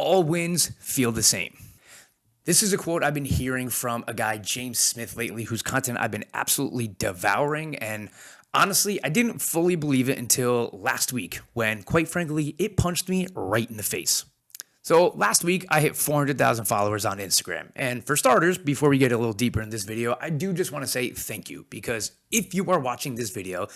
all wins feel the same. This is a quote I've been hearing from a guy, James Smith, lately, whose content I've been absolutely devouring. And honestly, I didn't fully believe it until last week when, quite frankly, it punched me right in the face. So last week, I hit 400,000 followers on Instagram. And for starters, before we get a little deeper in this video, I do just want to say thank you, because if you are watching this video,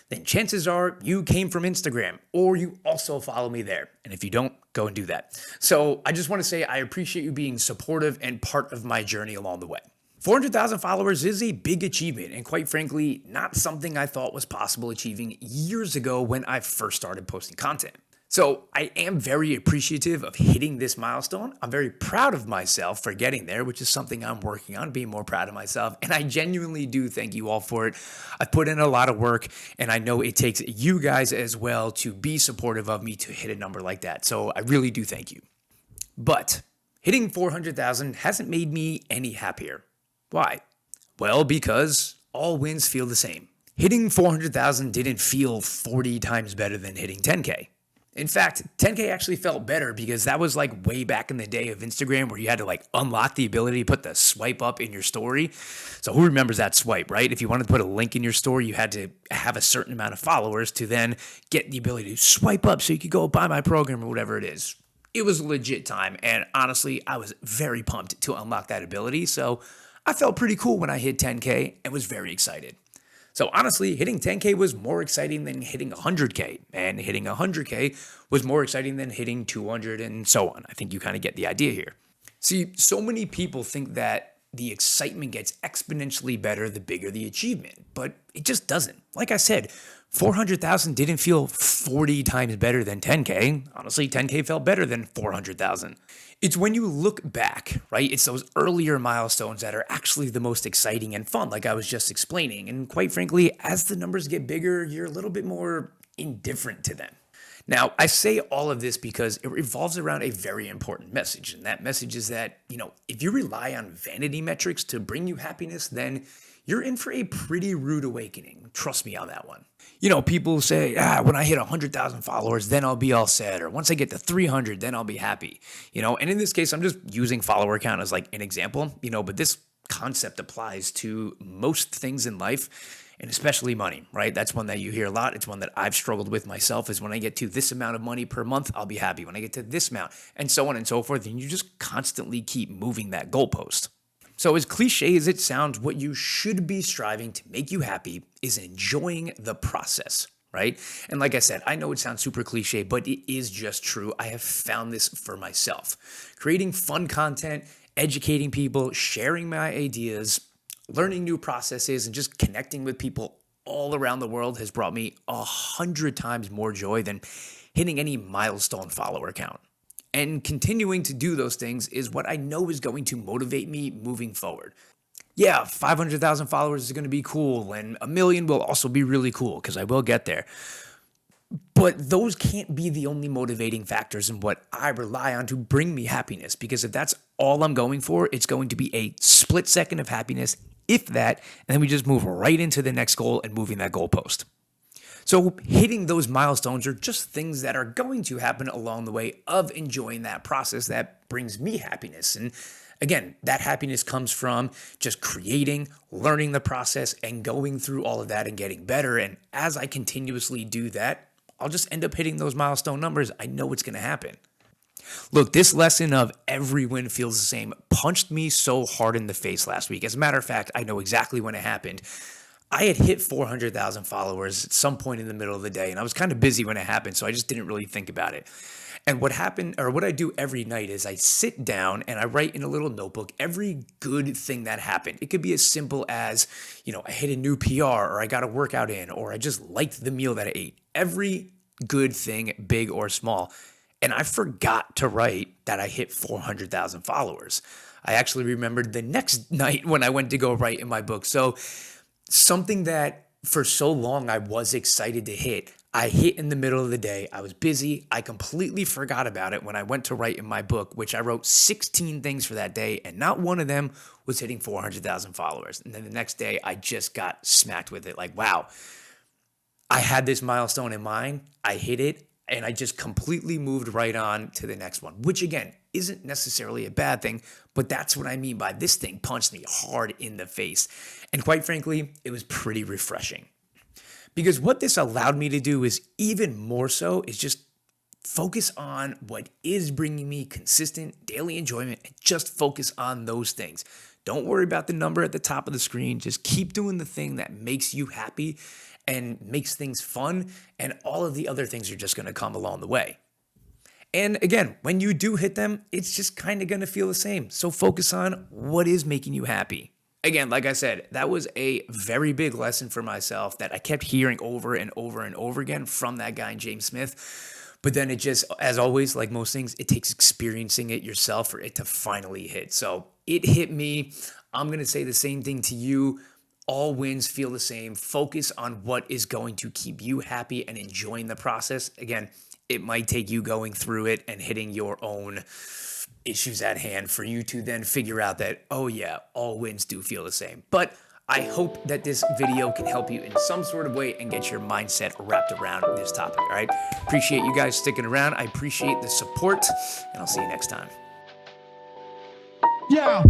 then chances are you came from Instagram or you also follow me there. And if you don't, go and do that. So I just want to say I appreciate you being supportive and part of my journey along the way. 400,000 followers is a big achievement, and quite frankly, not something I thought was possible achieving years ago when I first started posting content. So I am very appreciative of hitting this milestone. I'm very proud of myself for getting there, which is something I'm working on, being more proud of myself. And I genuinely do thank you all for it. I've put in a lot of work, and I know it takes you guys as well to be supportive of me to hit a number like that. So I really do thank you. But hitting 400,000 hasn't made me any happier. Why? Well, because all wins feel the same. Hitting 400,000 didn't feel 40 times better than hitting 10K. In fact, 10K actually felt better because that was like way back in the day of Instagram where you had to like unlock the ability to put the swipe up in your story. So who remembers that swipe, right? If you wanted to put a link in your story, you had to have a certain amount of followers to then get the ability to swipe up so you could go buy my program or whatever it is. It was a legit time, and honestly, I was very pumped to unlock that ability. So I felt pretty cool when I hit 10K and was very excited. So honestly, hitting 10K was more exciting than hitting 100K, and hitting 100K was more exciting than hitting 200 and so on. I think you kind of get the idea here. See, so many people think that the excitement gets exponentially better the bigger the achievement, but it just doesn't. Like I said, 400,000 didn't feel 40 times better than 10K. Honestly, 10K felt better than 400,000. It's when you look back, right? It's those earlier milestones that are actually the most exciting and fun, like I was just explaining. And quite frankly, as the numbers get bigger, you're a little bit more indifferent to them. Now, I say all of this because it revolves around a very important message. And that message is that, if you rely on vanity metrics to bring you happiness, then you're in for a pretty rude awakening. Trust me on that one. People say, when I hit 100,000 followers, then I'll be all set. Or once I get to 300, then I'll be happy. And in this case, I'm just using follower count as like an example, but this concept applies to most things in life, and especially money, right? That's one that you hear a lot. It's one that I've struggled with myself, is when I get to this amount of money per month, I'll be happy. When I get to this amount, and so on and so forth, and you just constantly keep moving that goalpost. So as cliche as it sounds, what you should be striving to make you happy is enjoying the process, right? And like I said, I know it sounds super cliche, but it is just true. I have found this for myself. Creating fun content, educating people, sharing my ideas, learning new processes, and just connecting with people all around the world has brought me 100 times more joy than hitting any milestone follower count. And continuing to do those things is what I know is going to motivate me moving forward. Yeah, 500,000 followers is going to be cool, and 1 million will also be really cool because I will get there. But those can't be the only motivating factors in what I rely on to bring me happiness, because if that's all I'm going for, it's going to be a split second of happiness, if that, and then we just move right into the next goal and moving that goalpost. So hitting those milestones are just things that are going to happen along the way of enjoying that process that brings me happiness. And again, that happiness comes from just creating, learning the process, and going through all of that and getting better. And as I continuously do that, I'll just end up hitting those milestone numbers. I know it's going to happen. Look, this lesson of every win feels the same punched me so hard in the face last week. As a matter of fact, I know exactly when it happened. I had hit 400,000 followers at some point in the middle of the day, and I was kind of busy when it happened, so I just didn't really think about it. And what happened, or what I do every night, is I sit down and I write in a little notebook every good thing that happened. It could be as simple as, I hit a new PR, or I got a workout in, or I just liked the meal that I ate. Every good thing, big or small. And I forgot to write that I hit 400,000 followers. I actually remembered the next night when I went to go write in my book. So something that for so long I was excited to hit, I hit in the middle of the day. I was busy. I completely forgot about it when I went to write in my book, which I wrote 16 things for that day, and not one of them was hitting 400,000 followers. And then the next day, I just got smacked with it. Like, wow, I had this milestone in mind. I hit it. And I just completely moved right on to the next one, which again isn't necessarily a bad thing, but that's what I mean by this thing punched me hard in the face. And quite frankly, it was pretty refreshing. Because what this allowed me to do is even more so is just focus on what is bringing me consistent daily enjoyment and just focus on those things. Don't worry about the number at the top of the screen. Just keep doing the thing that makes you happy and makes things fun, and all of the other things are just going to come along the way. And again, when you do hit them, it's just kind of going to feel the same. So focus on what is making you happy. Again, like I said, that was a very big lesson for myself that I kept hearing over and over and over again from that guy, James Smith. But then it just, as always, like most things, it takes experiencing it yourself for it to finally hit. So it hit me. I'm going to say the same thing to you. All wins feel the same. Focus on what is going to keep you happy and enjoying the process. Again, it might take you going through it and hitting your own issues at hand for you to then figure out that, oh yeah, all wins do feel the same. But I hope that this video can help you in some sort of way and get your mindset wrapped around this topic, all right? Appreciate you guys sticking around. I appreciate the support, and I'll see you next time. Yeah.